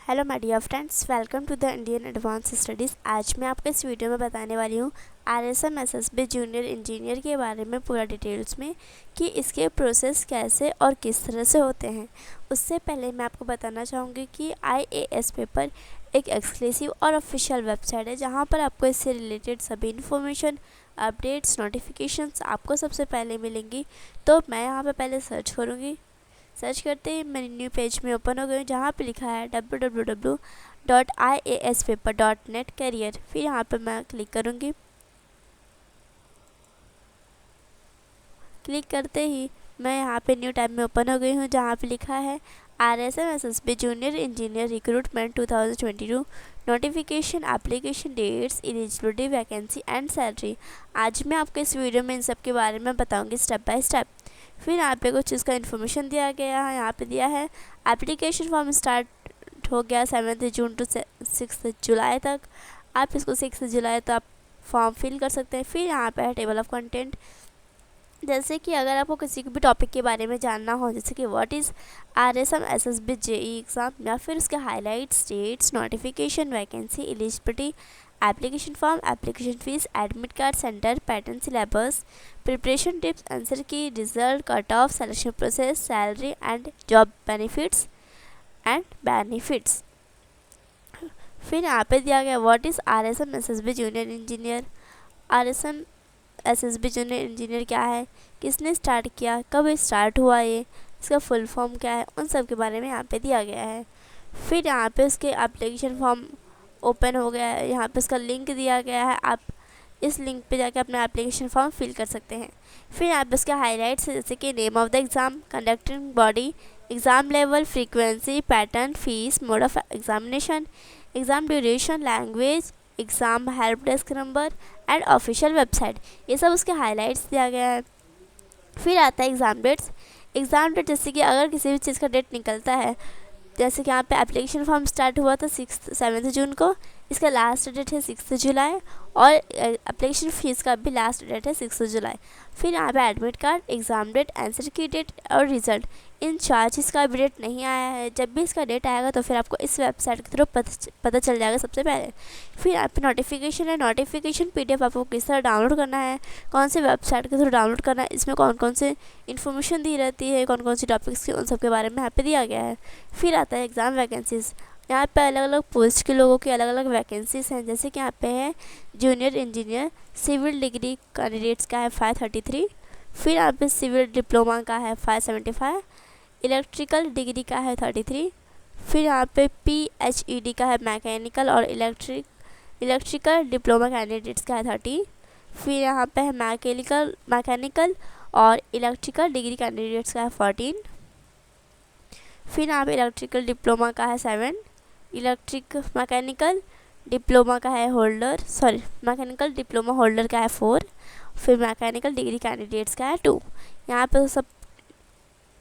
Hello my dear friends, welcome to the Indian advance studies. आज मैं आपको इस वीडियो में बताने वाली हूँ RSM SSB जूनियर इंजीनियर के बारे में पूरा डिटेल्स में कि इसके प्रोसेस कैसे और किस तरह से होते हैं। उससे पहले मैं आपको बताना चाहूँगी कि IAS पेपर एक एक्सक्लूसिव और ऑफिशियल वेबसाइट है जहाँ पर आपको इससे रिलेटेड सभी इन्फॉर्मेशन, अपडेट्स, नोटिफिकेशंस आपको सबसे पहले मिलेंगी। तो मैं यहाँ पर पहले सर्च करूँगी। सर्च करते ही मेरी न्यू पेज में ओपन हो गई जहाँ पे लिखा है www.iaspaper.net करियर। फिर यहाँ पे मैं क्लिक करूँगी। क्लिक करते ही मैं यहाँ पे न्यू टैब में ओपन हो गई हूँ जहाँ पे लिखा है RSM SSB junior engineer recruitment 2022 notification, application dates, eligibility, vacancy and salary. आज मैं आपको इस वीडियो में इन सब के बारे में बताऊँगी स्टेप बाय स्टेप। फिर यहाँ पे कुछ इसका इन्फॉर्मेशन दिया गया है। यहाँ पे दिया है एप्लीकेशन फॉर्म स्टार्ट हो गया 7 जून टू 6 जुलाई तक। आप इसको 6 जुलाई तक आप फॉर्म फिल कर सकते हैं। फिर यहाँ पे है टेबल ऑफ कंटेंट। जैसे कि अगर आपको किसी भी टॉपिक के बारे में जानना हो, जैसे कि what is RSM SSB JEE exam, या फिर उसके highlights, dates, notification, vacancy, eligibility, application form, application fee, admit card, centre, pattern, syllabus, preparation tips, answer key, result, cut off, selection process, salary and job benefits फिर यहाँ पे दिया गया what is RSM SSB junior engineer. RSM SSB junior engineer क्या है, किसने start किया, कब स्टार्ट हुआ, ये इसका फुल फॉर्म क्या है, उन सब के बारे में यहाँ पे दिया गया है। फिर यहाँ पे उसके एप्लीकेशन फॉर्म ओपन हो गया है। यहाँ पे इसका लिंक दिया गया है, आप इस लिंक पे जाके अपना एप्लीकेशन फॉर्म फिल कर सकते हैं। फिर यहाँ पे इसके हाईलाइट्स जैसे कि name of the exam, conducting body, exam level, frequency, pattern, fees, mode of examination, exam duration, language, exam help desk number and official website, ये सब उसके हाईलाइट्स दिया गया है। फिर आता है एग्ज़ाम डेट्स। एग्ज़ाम डेट जैसे कि अगर किसी भी चीज़ का डेट निकलता है, जैसे कि यहाँ पे एप्लीकेशन फॉर्म स्टार्ट हुआ था 7 जून को, इसका लास्ट डेट है 6 जुलाई, और एप्लीकेशन फ़ीस का भी लास्ट डेट है 6 जुलाई। फिर यहाँ पे admit card, exam date, answer key date और रिज़ल्ट, इन चार्जेस का भी डेट नहीं आया है। जब भी इसका डेट आएगा तो फिर आपको इस वेबसाइट के थ्रू पता चल जाएगा सबसे पहले। फिर यहाँ पे नोटिफिकेशन है। नोटिफिकेशन PDF आपको किस तरह डाउनलोड करना है, कौन से वेबसाइट के थ्रू डाउनलोड करना है, इसमें कौन कौन से इन्फॉर्मेशन दी रहती है, कौन कौन सी टॉपिक्स की, उन सब के बारे में यहाँ पे दिया गया है। फिर आता है एग्ज़ाम वैकेंसीज़। यहाँ पे अलग अलग पोस्ट के लोगों की अलग अलग वैकेंसीज़ हैं। जैसे कि यहाँ पे है junior engineer civil degree candidates का है 533। फिर यहाँ पे सिविल डिप्लोमा का है 575, इलेक्ट्रिकल डिग्री का है 33। फिर यहाँ पे PhD का है मैकेनिकल और इलेक्ट्रिकल डिप्लोमा कैंडिडेट्स का है 30। फिर यहाँ पे है मैकेनिकल और इलेक्ट्रिकल डिग्री कैंडिडेट्स का है 14। फिर यहाँ पे इलेक्ट्रिकल डिप्लोमा का है 7, मैकेनिकल डिप्लोमा होल्डर का है 4। फिर मैकेनिकल डिग्री कैंडिडेट्स का है 2। यहाँ पे सब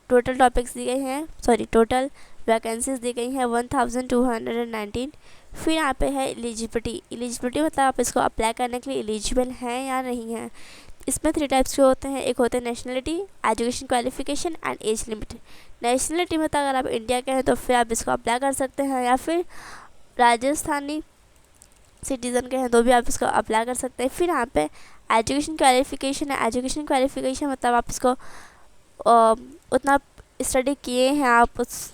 टोटल टॉपिक्स दी गई हैं, टोटल वैकेंसीज दी गई हैं 1219। फिर यहाँ पे है एलिजिबिलिटी मतलब आप इसको अप्लाई करने के लिए एलिजिबल हैं या नहीं हैं। इसमें 3 टाइप्स के होते हैं। एक होते हैं nationality, education qualification and age limit. Nationality मतलब अगर आप इंडिया के हैं तो फिर आप इसको अप्लाई कर सकते हैं, या फिर राजस्थानी सिटीज़न के हैं तो भी आप इसको अप्लाई कर सकते हैं। फिर यहाँ पे एजुकेशन क्वालिफिकेशन है। एजुकेशन क्वालिफिकेशन मतलब आप इसको उतना स्टडी किए हैं आप उस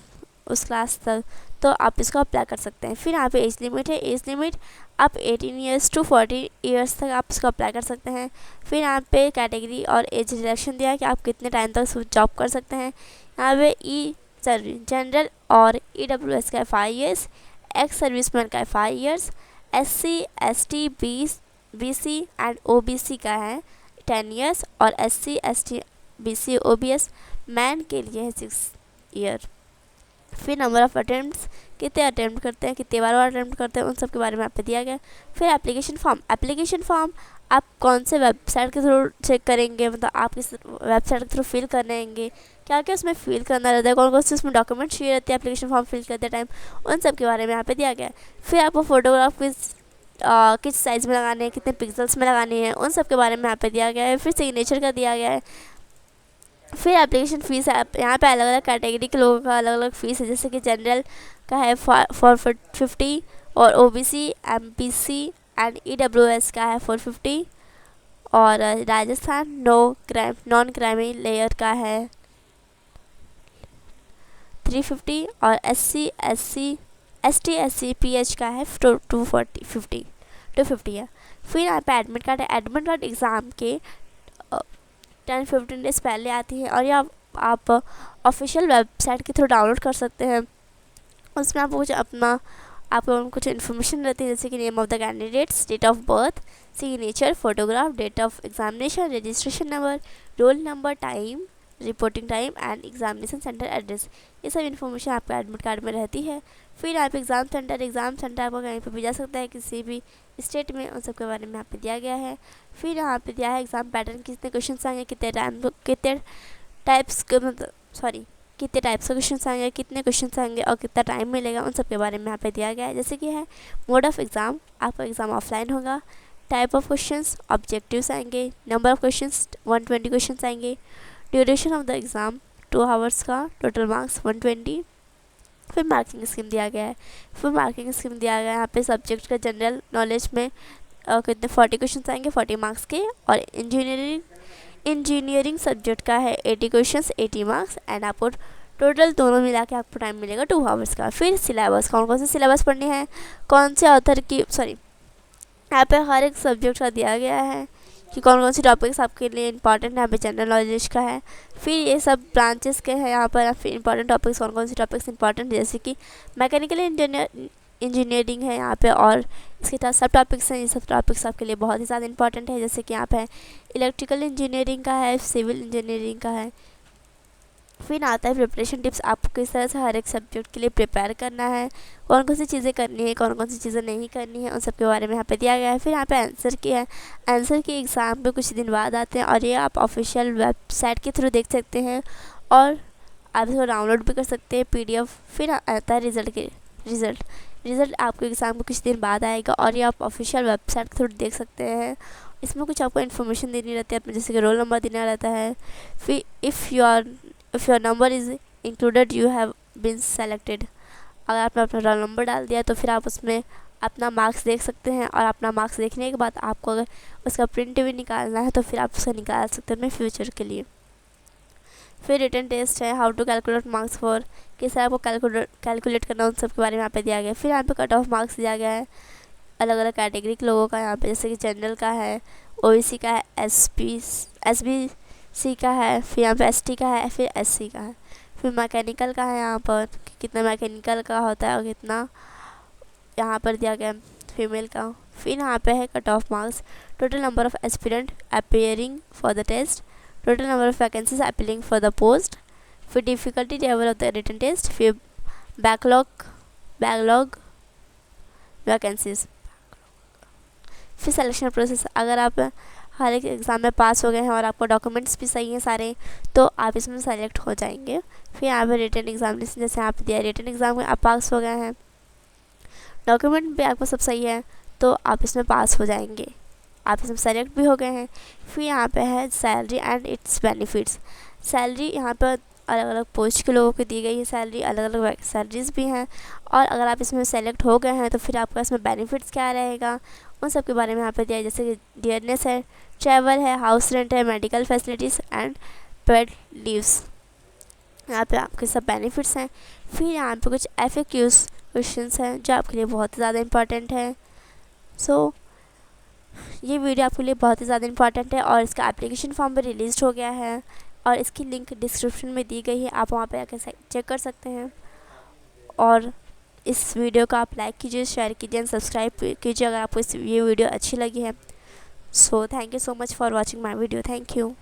क्लास तक, तो आप इसको अप्लाई कर सकते हैं। फिर यहाँ पे एज लिमिट है। एज लिमिट आप 18 ईयर्स टू 40 ईयर्स तक आप इसको अप्लाई कर सकते हैं। फिर यहाँ पे कैटेगरी और एज रिलेक्शन दिया है कि आप कितने टाइम तक जॉब कर सकते हैं। यहाँ पे जनरल और EWS का है 5 ईयर्स, एक्स सर्विसमैन का है 5 years, SC ST BC and OBC का है 10 ईयर्स, और SC ST BC OBS man के लिए है 6 ईयर। फिर नंबर ऑफ़ अटेम्प्ट्स, कितने अटेम्प्ट करते हैं, कितने बार अटेम्प्ट करते हैं, उन सब के बारे में आप पे दिया गया। फिर एप्लीकेशन फॉर्म आप कौन से वेबसाइट के थ्रू चेक करेंगे, मतलब आप किस वेबसाइट के थ्रू फिल करेंगे, क्या क्या उसमें फिल करना रहता है, कौन कौन से उसमें डॉक्यूमेंट चाहिए रहते हैं एप्लीकेशन फॉर्म फिल करते टाइम, उन सब के बारे में यहाँ पे दिया गया है। फिर आपको फोटोग्राफ किस साइज़ में लगाने हैं, कितने पिक्सल्स में लगाने हैं, उन सब के बारे में यहाँ पे दिया गया है। फिर सिग्नेचर का दिया गया है। फिर एप्लीकेशन फ़ीस है। यहाँ पे अलग अलग कैटेगरी के लोगों का अलग अलग फ़ीस है, जैसे कि जनरल का है 450 और OBC MPC एंड EWS का है 450 और राजस्थान नॉन क्राइमी लेयर का है 350 और ST SC PH का है 250 है। फिर यहाँ पे एडमिट कार्ड है। एडमिट कार्ड एग्ज़ाम के 10-15 डेज पहले आती है और यह आप ऑफिशियल वेबसाइट के थ्रू डाउनलोड कर सकते हैं। उसमें आपको कुछ इन्फॉर्मेशन रहती है, जैसे कि name of the candidates, date of birth, signature, photograph, date of examination, registration number, roll number, time, reporting time and examination centre address. ये सब इन्फॉर्मेशन आपका एडमिट कार्ड में रहती है। फिर आप एग्ज़ाम सेंटर आपको कहीं पर भी जा सकता है, किसी भी स्टेट में, उन सब के बारे में यहाँ पे दिया गया है। फिर यहाँ पे दिया है एग्ज़ाम पैटर्न, कितने क्वेश्चन आएंगे, कितने टाइप्स का क्वेश्चन आएंगे, कितने क्वेश्चन आएंगे और कितना टाइम मिलेगा, उन सब के बारे में यहाँ पे दिया गया है। जैसे कि है मोड ऑफ एग्ज़ाम, आपका एग्ज़ाम ऑफलाइन होगा। टाइप ऑफ क्वेश्चंस, ऑब्जेक्टिव्स आएंगे। नंबर ऑफ क्वेश्चंस 120 क्वेश्चंस आएंगे। Duration of the exam 2 hours का, टोटल मार्क्स 120। फिर मार्किंग स्कीम दिया गया है। यहाँ पे सब्जेक्ट का जनरल नॉलेज में कितने 40 क्वेश्चन आएंगे 40 मार्क्स के, और इंजीनियरिंग सब्जेक्ट का है 80 क्वेश्चंस 80 मार्क्स एंड आपको टोटल दोनों मिला के आपको टाइम मिलेगा 2 आवर्स का। फिर सिलेबस, कौन से सिलेबस पढ़नी है, कौन से ऑथर की यहाँ पे हर एक सब्जेक्ट का दिया गया है कि कौन सी टॉपिक्स आपके लिए इंपॉर्टेंट है। यहाँ पे जनरल नॉलेज का है। फिर ये सब ब्रांचेस के हैं यहाँ पर फिर इंपॉर्टेंट टॉपिक्स, कौन सी टॉपिक्स इंपॉर्टेंट, जैसे कि मैकेनिकल इंजीनियरिंग है यहाँ पे और इसके साथ सब टॉपिक्स हैं। ये सब टॉपिक्स आपके लिए बहुत ही ज़्यादा इंपॉर्टेंट है, जैसे कि यहाँ पे इलेक्ट्रिकल इंजीनियरिंग का है, सिविल इंजीनियरिंग का है। फिर आता है प्रिपरेशन टिप्स, आपको किस तरह से हर एक सब्जेक्ट के लिए प्रिपेयर करना है, कौन सी चीज़ें करनी है, कौन सी चीज़ें नहीं करनी है, उन सब के बारे में यहाँ पे दिया गया है। फिर यहाँ पे आंसर की एग्ज़ाम पे कुछ दिन बाद आते हैं और ये आप ऑफिशियल वेबसाइट के थ्रू देख सकते हैं और आप इसको डाउनलोड भी कर सकते हैं PDF। फिर आता है रिज़ल्ट आपके एग्ज़ाम को कुछ दिन बाद आएगा और ये आप ऑफिशियल वेबसाइट के थ्रू देख सकते हैं। इसमें कुछ आपको इन्फॉर्मेशन देनी रहती है अपने, जैसे कि रोल नंबर देना रहता है। फिर if your number is included you have been selected, अगर आपने अपना रोल नंबर डाल दिया तो फिर आप उसमें अपना मार्क्स देख सकते हैं और अपना मार्क्स देखने के बाद आपको अगर उसका प्रिंट भी निकालना है तो फिर आप उसका निकाल सकते हैं अपने फ्यूचर के लिए। फिर रिटन टेस्ट है, how to calculate marks for, कैसे आपको कैलकुलेट करना, उन सब के बारे में यहाँ पे दिया गया है। फिर यहाँ पे कट ऑफ मार्क्स दिया गया है अलग अलग कैटेगरी के लोगों का, यहाँ पे जैसे कि जनरल का है, OBC का है, SBC का है, फिर यहाँ पे ST का है, फिर SC का है। फिर मैकेनिकल का है यहाँ पर कि कितना मैकेनिकल का होता है और कितना यहाँ पर दिया गया फीमेल का। फिर यहाँ पे है cut off marks, total number of aspirant appearing for the test, total number of vacancies appealing for the post, फिर difficulty level of the written test, फिर बैकलॉग वैकेंसीज, फिर सिलेक्शन प्रोसेस। अगर आप हर एक एग्ज़ाम में पास हो गए हैं और आपको डॉक्यूमेंट्स भी सही हैं सारे तो आप इसमें सेलेक्ट हो जाएंगे। फिर यहाँ पे रिटन एग्जामिनेशन, जैसे यहाँ पे दिया रिटन एग्ज़ाम में आप पास हो गए हैं, डॉक्यूमेंट भी आपको सब सही है तो आप इसमें पास हो जाएंगे, आप इसमें सेलेक्ट भी हो गए हैं। फिर यहाँ पे है salary and it's benefits. Salary यहाँ पर अलग अलग पोस्ट के लोगों को दी गई है सैलरी, अलग अलग सैलरीज भी हैं और अगर आप इसमें सेलेक्ट हो गए हैं तो फिर आपका इसमें बेनिफिट्स क्या रहेगा उन सब के बारे में यहाँ पे दिया है, जैसे कि डियरनेस है, ट्रैवल है, हाउस रेंट है, medical facilities and paid leaves, यहाँ पे आपके सब बेनिफिट्स हैं। फिर यहाँ पे कुछ FAQs क्वेश्चंस हैं जो आपके लिए बहुत ज़्यादा इंपॉर्टेंट है। ये वीडियो आपके लिए बहुत ही ज़्यादा इंपॉर्टेंट है और इसका एप्लीकेशन फॉर्म भी रिलीज़ हो गया है और इसकी लिंक डिस्क्रिप्शन में दी गई है, आप वहाँ पे आकर चेक कर सकते हैं। और इस वीडियो को आप लाइक कीजिए, शेयर कीजिए एंड सब्सक्राइब कीजिए अगर आपको ये वीडियो अच्छी लगी है। So thank you so much for watching my video. Thank you.